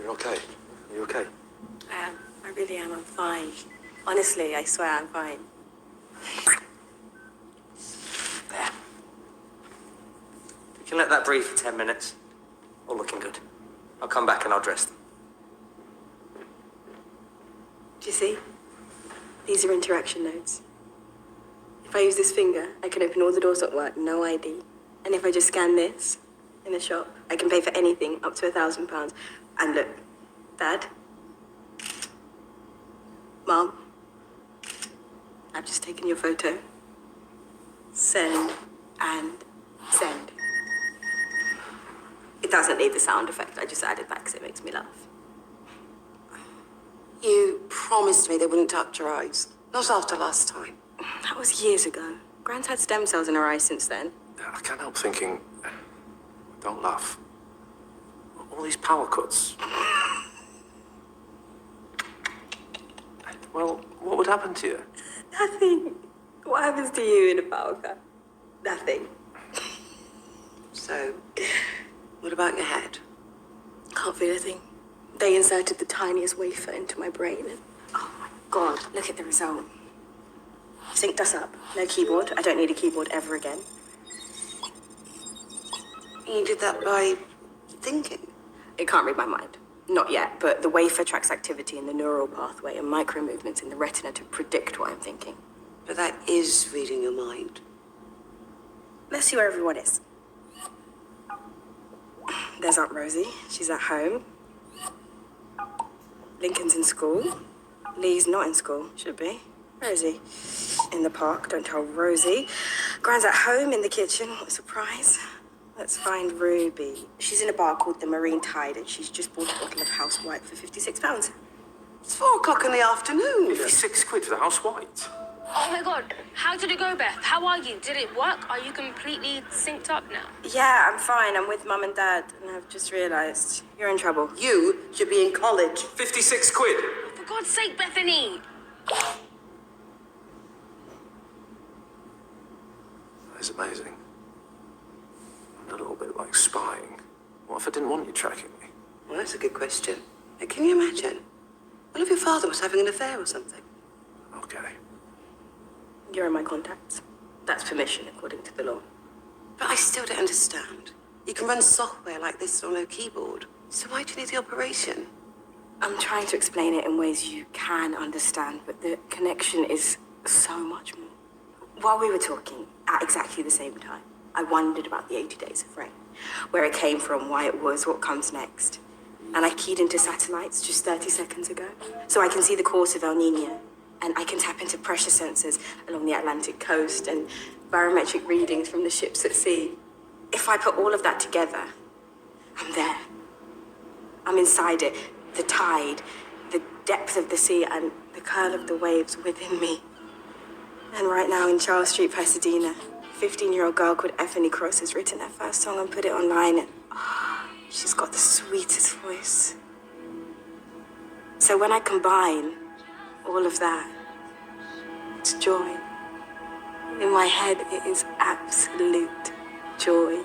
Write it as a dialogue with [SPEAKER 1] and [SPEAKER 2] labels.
[SPEAKER 1] You're okay? Are you okay?
[SPEAKER 2] I am. I really am. I'm fine. Honestly, I swear I'm fine.
[SPEAKER 3] There. We can let that breathe for 10 minutes. All looking good. I'll come back and I'll dress them.
[SPEAKER 2] Do you see? These are interaction notes. If I use this finger, I can open all the doors at work, no ID. And if I just scan this in the shop, I can pay for anything up to £1,000. And look, Dad, Mom, I've just taken your photo. Send and send. It doesn't need the sound effect. I just added that because it makes me laugh.
[SPEAKER 4] You promised me they wouldn't touch your eyes. Not after last time.
[SPEAKER 2] That was years ago. Gran's had stem cells in her eyes since then.
[SPEAKER 1] I can't help thinking... Don't laugh. All these power cuts. Well, what would happen to you?
[SPEAKER 2] Nothing. What happens to you in a power cut? Nothing.
[SPEAKER 4] So, what about your head?
[SPEAKER 2] Can't feel a thing. They inserted the tiniest wafer into my brain and... Oh my God, look at the result. Synced us up. No keyboard. I don't need a keyboard ever again.
[SPEAKER 4] You did that by thinking?
[SPEAKER 2] It can't read my mind. Not yet, but the wafer tracks activity in the neural pathway and micro movements in the retina to predict what I'm thinking.
[SPEAKER 4] But that is reading your mind.
[SPEAKER 2] Let's see where everyone is. There's Aunt Rosie. She's at home. Lincoln's in school. Lee's not in school. Should be. Where is he? In the park. Don't tell Rosie. Gran's at home in the kitchen. What a surprise. Let's find Ruby. She's in a bar called the Marine Tide and she's just bought a bottle of house white for £56.
[SPEAKER 4] It's 4 o'clock in the afternoon.
[SPEAKER 1] 56 quid for the house white.
[SPEAKER 5] Oh my God, how did it go, Beth? How are you? Did it work? Are you completely synced up now?
[SPEAKER 2] Yeah, I'm fine. I'm with Mum and Dad and I've just realised you're in trouble.
[SPEAKER 4] You should be in college.
[SPEAKER 1] 56 quid?
[SPEAKER 5] For God's sake, Bethany!
[SPEAKER 1] That is amazing. A little bit like spying. What if I didn't want you tracking me?
[SPEAKER 4] Well, that's a good question. Can you imagine? What if your father was having an affair or something?
[SPEAKER 1] Okay.
[SPEAKER 2] You're in my contacts. That's permission according to the law.
[SPEAKER 4] But I still don't understand. You can run software like this on a keyboard. So why do you need the operation?
[SPEAKER 2] I'm trying to explain it in ways you can understand, but the connection is so much more. While we were talking, at exactly the same time, I wondered about the 80 Days of Rain, where it came from, why it was, what comes next. And I keyed into satellites just 30 seconds ago, so I can see the course of El Nino, and I can tap into pressure sensors along the Atlantic coast and barometric readings from the ships at sea. If I put all of that together, I'm there. I'm inside it, the tide, the depth of the sea, and the curl of the waves within me. And right now in Charles Street, Pasadena, 15-year-old girl called Effany Cross has written her first song and put it online, and she's got the sweetest voice. So when I combine all of that, it's joy. In my head, it is absolute joy.